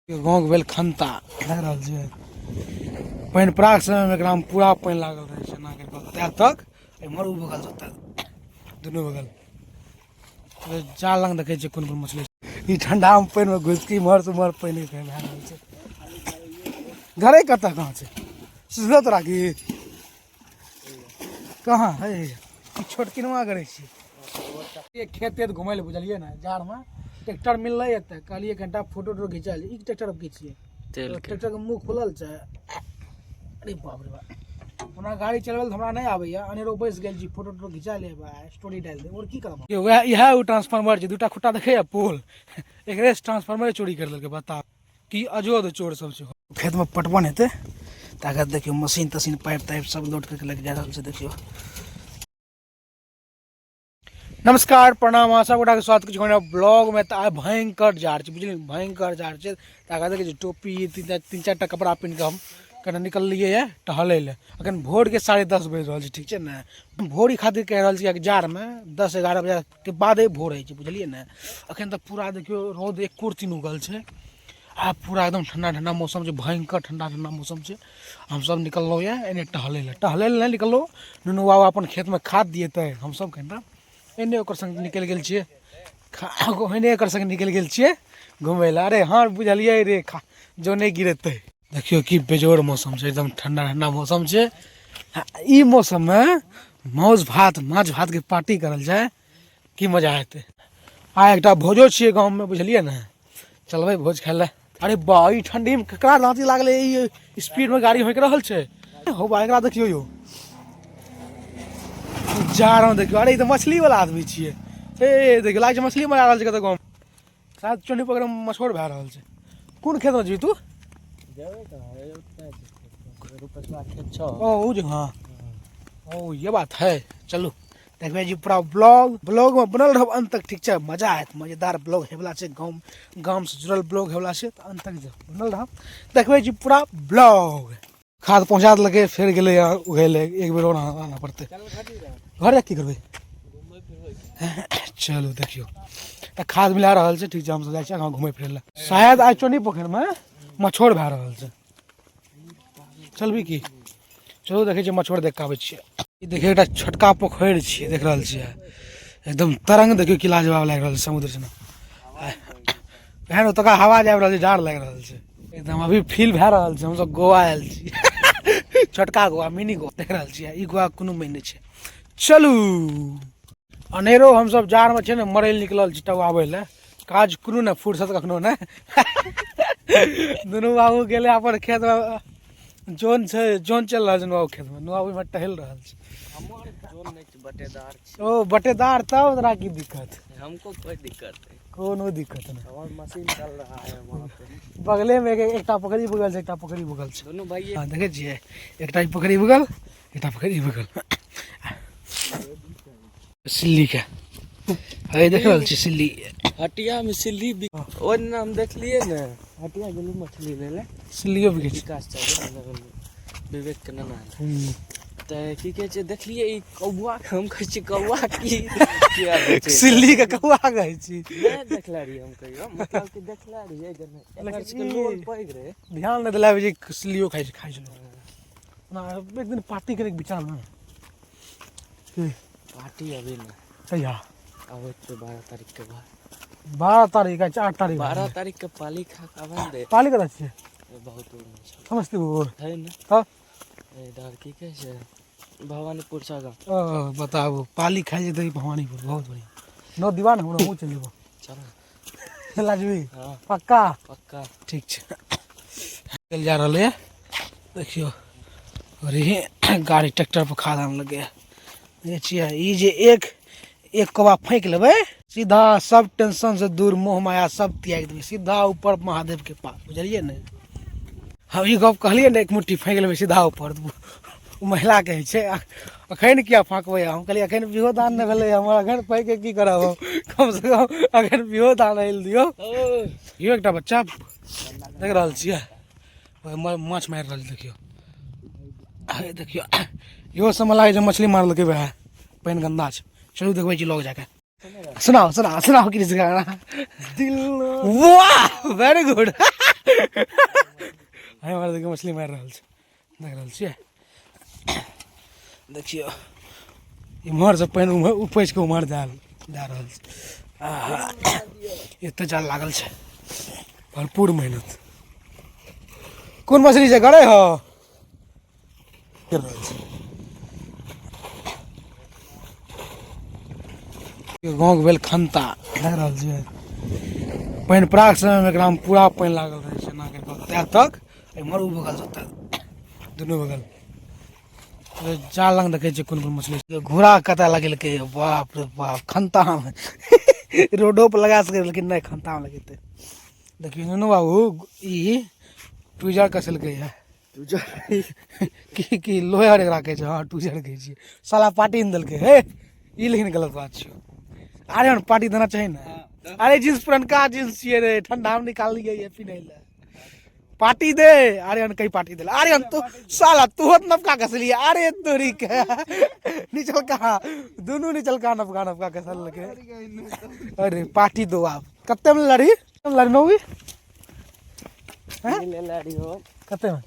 गाँव के भेल खंता लग रहा है पानि पड़ाक समय में एकरा में पूरा पानि लागल रहे छै ना करके तक एमहर उ बगल से दुनू बगल जाल लग देखे छै कोन कोन मछली ई ठंडा में पानि में घुस के इमहर से उमहर पानि भए रहल छै। घरे कतऽ कहाँ छै सुझलो तोरा की कहाँ है छोटकिनवा करे छी खेत तेत घुमै ले बुझलिए ना जाड़ में ट्रैक्टर मिललै एते कहलिए कनिटा फोटो टोटो घिचा ली ई ट्रैक्टर घिचिए ट्रैक्टर के मुंह खुलल छै। अरे बाप रे बाप हमरा गाड़ी चलबल हमरा नहीं आबैया अनेरो बैस गेल छी फोटो टोटो घिचा लेब स्टोरी डाल दे और की करब वह इहा उ ट्रांसफार्मर छै दूटा खुट्टा देखैया पोल एकरे ट्रांसफार्मर चोरी कर लेलकै बता की अजोद चोर सब छै। खेत में पटवन हेतै ताकत देखियो मशीन तशीन पाइप ताइप सब लोड करके लेके जा रहल छै देखियो। नमस्कार प्रणाम आशा गोटा के स्वागत छै ब्लॉग में। तो भयंकर जाड़ छै बुझलिए भयंकर जाड़ छै ताकत देखिए टोपी तीन चार टा कपड़ा पहन के हम कने निकललिए है टहले ले अखन भोर के 10:30 बज रहल छै ठीक छै ना भोर खातिर कह रहल छी जाड़ में 10-11 बजे के बादे भोर है बुझलिए ना। अखन तक पूरा देखियो रौद एक कुर्ती उगल छै आ पूरा एकदम ठंडा ठंडा मौसम छै भयंकर ठंडा ठंडा मौसम छै। हम सब निकललो है एने टहले ले नहीं निकललो नुनू बाबा अपन खेत में खाद दिए ते हम सब कनिटा एने ओकर संग निकल गेल छिए एने ओकर संग निकल गेल छिए घुमै ला। अरे हाँ बुझलिए रे जो नहीं गिरते देखियो की बेजोड़ मौसम छै एकदम ठंडा ठंडा मौसम छै। ई मौसम में माछ भात के पार्टी करल जाए की मजा हेतै। आ एकटा भोजो छिए गांव में बुझलिए ना चलबै भोज खाय ले। अरे बा ई ठंडी में ककरा लाती लागले ई स्पीड में गाड़ी होइक रहल छै हो बा एकरा देखियो यो जा रहा हूँ देखियो। अरे तो मछली वाला आदमी छिए ए देखियो लाग मछली मार रहल छै कत गांव शायद चोनी पकड़ में मछोड़ भए रहल छै। कोन खेत में जी तू ओ हाँ ओ ये बात है चलू देखबे जी पूरा ब्लॉग में बनल रह अंत तक ठीक है मजा आयत मजेदार ब्लॉग हेवला छै गांव से जुड़ल ब्लॉग हेवला छै तो अंत तक बनल रह देखबे जी पूरा ब्लॉग। खाद पहुंचा देलकै फिर गेलै उगेले एक बेर और आना पड़ते घर की करबै चलू देखियो तो खाद मिला रहल छै ठीक छै हम सब जाइ छी घूमे फिरे ला शायद आज चोनी पोखर में मछोड़ भए रहल छै चलबी की चलू देखे छियै मछोड़ देख के आबै छियै। ई देखियो एकटा छोटका पोखरि छियै देख रहल छियै एकदम तरंग देखियो की लाजवाब लागि रहल छै समुद्र से एहन ओतका हवा जाबि रहल छै जाड़ लागि रहल छै एकदम अभी फील भए रहल छै हम सब गोवा आयल छी छोटका गोवा मिनी गोवा देख रहल छियै ई गोवा कोनो महीने छै। चलू अनेरो हम सब जाड़ में छै ने मरै ले निकलल छी टौ आबै ले काज कोनो ना फुर्सत कखनो ना दुनू बाबू गेले अपन खेत में जोन चल रहल छै नुआ खेत में नुआ में टहल रहल छै हमर जोन नहीं छै बटेदार छै ओ बटेदार तब तोरा की दिक्कत हमको कोई दिक्कत नहीं कोनो दिक्कत नहीं हमार मशीन चल रहा है वहां पे बगले में एकटा पोखरी बगल छै एकटा पोखरी बगल छै दोनों भाई हां देखे छियै एकटा पोखरी बगल एकटा पोखरी बगल सिल्ली के है देख रहल छी सिल्ली हटिया में सिल्ली ओ नाम देख लिए ना हटिया गेली मछली ले ले सिल्लियो बिकै छै विकास चाहिए विवेक के नाना त की कहे छै देखलिए ई कौवा हम कहै छी कौवा की किया छै सिल्ली के कौवा कहै छी नहीं देखला रही हम कहियो मतलब कि देखला रही एकर के लोल पैग रहे ध्यान नहीं देला जी सिल्लियो खाइ छै ना एक दिन पार्टी करे के विचार ना पार्टी अभी ना कहिया आवे तो 12 तारीख के बाद 12 तारीख है 4 तारीख 12 तारीख के पाली खा आवन दे पाली कत छियै बहुत दूर समस्तीपुर है ना हां इधर की कहे छै भवानीपुर सागा ओ बताबू पाली खाइ जे दही भवानीपुर बहुत बढ़िया नो दीवान हम चल जेबो चल लाजमी हां पक्का ठीक छै चल जा रहले देखियो अरे गाड़ी ट्रैक्टर पर खाद आन लगे ये छियै ई जे एक कौवा फेंक लेबै सीधा सब टेंशन से दूर मोह माया सब त्याग देबै सीधा ऊपर महादेव के पास बुझलिए ने हम ई गप कहलिए ने एक मुट्ठी फेंक लेबै सीधा ऊपर महिला कहै छै अखन किया फाँकबै हम कहलिए अखन बिहो दान नहि भेलै हमर अखन पैक के की करब कम से कम अखन बिहो दान आइल दियो यो एकटा बच्चा देख रहल छियै माछ मारि रहल देखियो देखियो इहो सब लागे छै मछली मारलकै वएह पानि गंदा छै चलू देखबै छी लोग जाके सुनाओ कृष्ण गाना वाह वेरी गुड हमारे देखिए मछली मार रहा छै, देख रहल छियै। देखियो इम्हर से पानि उम्हर उपैछ के उम्हर जा रहल छै। एते जाल लागल छै, भरपूर मेहनत। कोन मछली छै गड़े हो कर रहल छै। गाँव के भेल खन्ता, देख रहल छियै। पानि पड़ाक समय में एकरा में पूरा पानि लागल रहे छै, एना करके तै तक इम्हर उ बगल से दुनू बगल जाल लग देखे छियै कोन कोन मछली छै। घोड़ा कतऽ लगेलकै, बाप रे बाप, खन्ता में रोडो पर लगा सकै लेकिन नहीं खन्ता में लगेतै। देखियो नुनू बाबू ई ट्विजर कसलकै है। की लोहार एकरा कहै छै, हाँ ट्विजर कहै छियै। साला पार्टी नहीं देलकै हे, ई लेकिन गलत बात छै। आर्यन पार्टी देना चाहिए ना। अरे जींस पुरनका जींस छियै रे, ठंडा में निकाल लिये ये पिन्है ले। पार्टी दे आर्यन, कई पार्टी दे आर्यन। तू साला तू होत नवका कसलिए। अरे तोरी के निचल का दोनों निचल का नवका नवका कसल लगे। अरे पार्टी दो आप। कत्ते में लड़ी लड़नोगी हैं? ले लड़ी हो कत्ते में?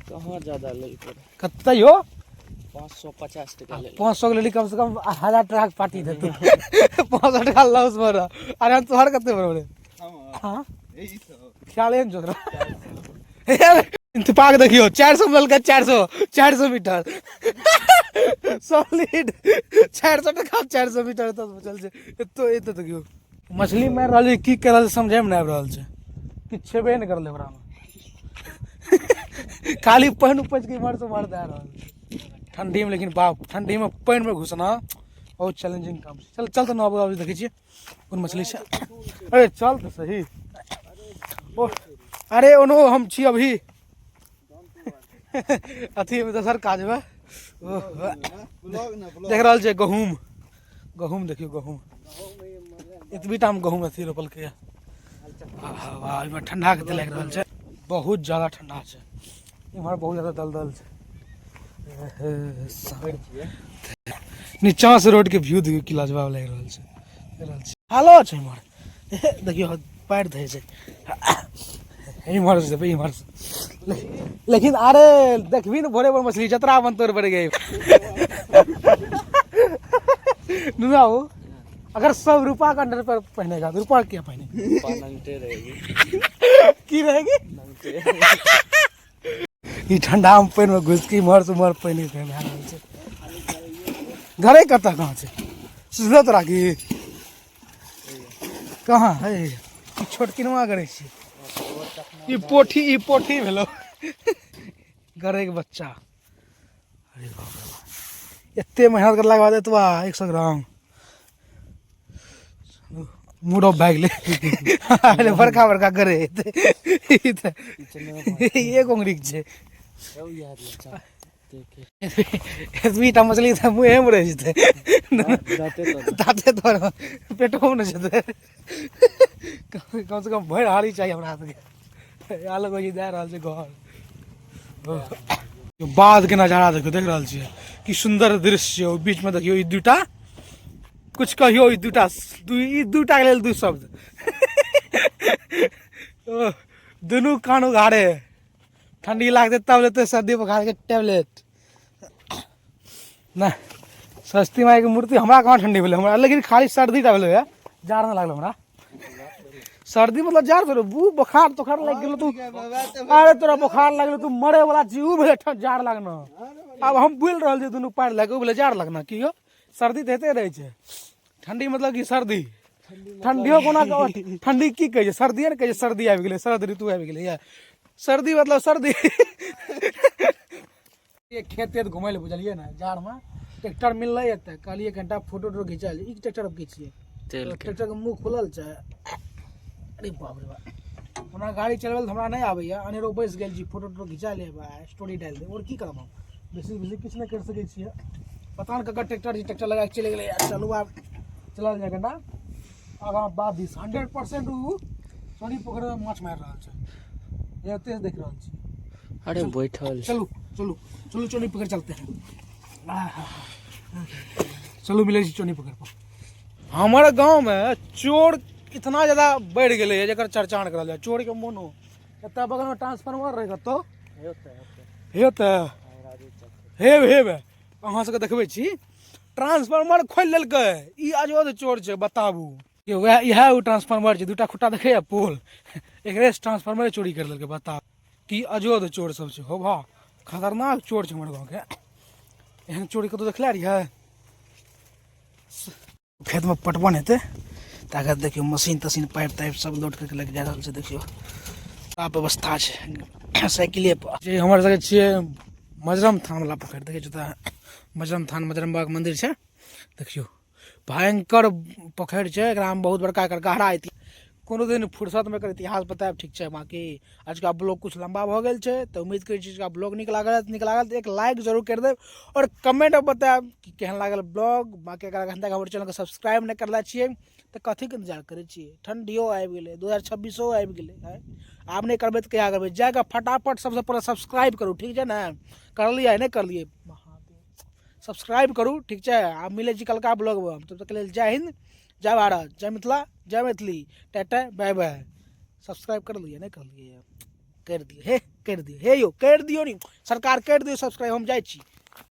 कहाँ ज्यादा ले पर कत्ते हो? 550 टका ले। 500 के लेली, कम से कम 1000 टका के पार्टी दे तू। 500 टका लॉस में रह। अरे तोहर कत्ते बड़े? हां ख्याल है जोरा। इंतपाक देखियो 400 मिल के 400 मीटर सॉलिड 400 टका 400 मीटर तक बचल छै। एतो देखियो मछली मार रहल की कर रहल समझे में नहीं आब रहल छै। किछ छेबे नहीं करले ओकरा में, खाली पानि उपज के इम्हर से उम्हर दे रहल छै ठंडी में। लेकिन बाप ठंडी में पानि में घुसना बहुत चैलेंजिंग काम छै। चल चल तो ना बाबू देखै छियै कोन मछली छै। अरे चल तो सही। ओ अरे ओनो हम छी अभी अथी में दोसर काज में। देख रहल छै गहूम, गहूम देखियो गहूम, एतबीटा में गहूम अथी रोपल के। वाह इमे ठंडा के लग रहल छै, बहुत ज्यादा ठंडा छै इम्हर, बहुत ज्यादा दलदल छै। नीचा से रोड के व्यू देखियो की लाजवाब लग रहल छै। हालो छै इम्हर देखियो पैर धै छै इम्हर से इम्हर से। लेकिन अरे देखबी न भोरे भोर मछली जतरा बन तोड़ पड़ गई। नुना हो अगर 100 रुपया का अंडर पर पहनेगा तो रुपया क्या पहने? नंगटे रहेगी। की रहेगी? ई ठंडा में पानि में घुस के इम्हर से उम्हर पानि भए रहल छै। घरे कतऽ कहाँ छै सुझलो तोरा की? कहाँ है छोटकिनवा करे छी? ई पोठी भेलो गरे के बच्चा। अरे बाप रे बाप, एते मेहनत करला के बाद एतबा 100 ग्राम मूड ऑफ भए गेलै। बड़का बड़का गरे एक उंगली के छै। एतबीटा मछली तऽ मुँहे में रह जेतै, दाँते तोड़ पेटो में जेतै। कम से कम भरि हारी चाहिए हमरा सबके। आलो दे रहल छै घर। बाद के नजारा देखियो, देख रहल छियै की सुंदर दृश्य। बीच में देखियो ई दूटा, कुछ कहियो ई दूटा के लेल दू शब्द। दुनू कान उघाड़े, ठंडी लागते तब लेते सर्दी बुखार के टेबलेट। ना सरस्वती माई के मूर्ति हमरा कहाँ ठंडी भेलै हमरा, लेकिन खाली सर्दी टा भेलै, जाड़ ना लागल हमरा। सर्दी मतलब जाड़ थोड़े, बुखार तोखार लग गेलो तू। अरे तोरा बुखार लगलो तू मरे वाला छी, उ भेले जाड़ लगना। अब हम बोल रहल छी दुनू पैर लगे, उ भेले जाड़ लगना। की हो सर्दी तऽ हेते रहे छै, ठंडी मतलब की सर्दी। ठंडियो कोना ठंडी की कहै छै, सर्दिये ने कहै छै सर्दी आबि गेलै, शरद ऋतु आबि गेलै। या सर्दी मतलब सर्दी। खेत तेत घुमै ले बुझलियै ने, जाड़ में ट्रैक्टर मिललै एते, कहलिए कनिटा फोटो टोटो घिचा ली। ई ट्रैक्टर अब की छियै, ट्रैक्टर के मुंह खुलल छै। अरे बाप रे बाप, हमरा गाड़ी चलबल हमरा नहीं आबैया, अनेरो बैस गेल छी, फोटो टोटो घिचा लेब, स्टोरी डाल दे। और की करब हम, बेसी किछु नहीं कर सकै छियै। पता नहीं ककर ट्रैक्टर छी, ट्रैक्टर लगा के चले गेलै। चलू आब चलल जाए कनिटा आगाँ बाद दिस। 100% उ सोनी पोखर में माछ मार रहल छै, एते देख रहल छी। अरे बैठल चलू चलू चलू चोनी पकड़ चलते हैं। चलू मिले चोनी पकड़ पर। हमारे गांव में चोर इतना ज़्यादा बढ़ गए है जकर चर्चा नहीं करल चोर के मोनो एत बगल में ट्रांसफार्मर रहे तो हेब अहाँ सबके देखबे छी ट्रांसफार्मर खोल लेलकै ई अजोद चोर छै बताबू इएह ओ ट्रांसफार्मर छै दूटा खुट्टा देखैया पोल एकरे ट्रांसफार्मर चोरी कर लेलकै बताउ की अजोद चोर सब छै हो भा खतरनाक चोर छै हमर गाँव के एहन चोरी कतौ देखले रहियै खेत में पटवन हेतै ताकत देखियो मशीन तशीन पाइप ताइप सब लोड करके लेके जा रहल छै देखियो का व्यवस्था छै साइकिले पर जे हमर सबके छियै मजरम थान वाला पोखरि देखै छियै तऽ मजरम थान मजरम बाबा के मंदिर छै देखियो भयंकर पोखरि छै एकरा में बहुत बड़का एकर गहरा कोनो दिन फुर्सत में एकर इतिहास बतायब ठीक छै बाकी आज का ब्लॉग कुछ लंबा भ गेल छै तो उम्मीद करै छी ब्लॉग नीक लागल तो एक लाइक जरूर कर देब और कमेंट में बतायब कि केहन लागल ब्लॉग बाकी अगर एखन तक हमर चैनल के सब्सक्राइब नहीं करला छियै तो कथी के इंतजार करै छियै ठंडियो आबि गेलै 2026 आबि गेलै आब नहीं करबै तो क्या करबै जाके फटाफट सबसे पहले सब्सक्राइब करू ठीक है ना कर लिया नहीं कर लिए सब्सक्राइब करू ठीक है आब मिले छी कलका ब्लॉग में तब तक के लेल जय हिंद जय भारत जय मिथिला जय Maithili tata bye bye subscribe कर लिए नहीं कर लिए कर दिए हे कर दिए हे यो कर दियो नहीं सरकार कर दियो सब्सक्राइब हम जाए छी।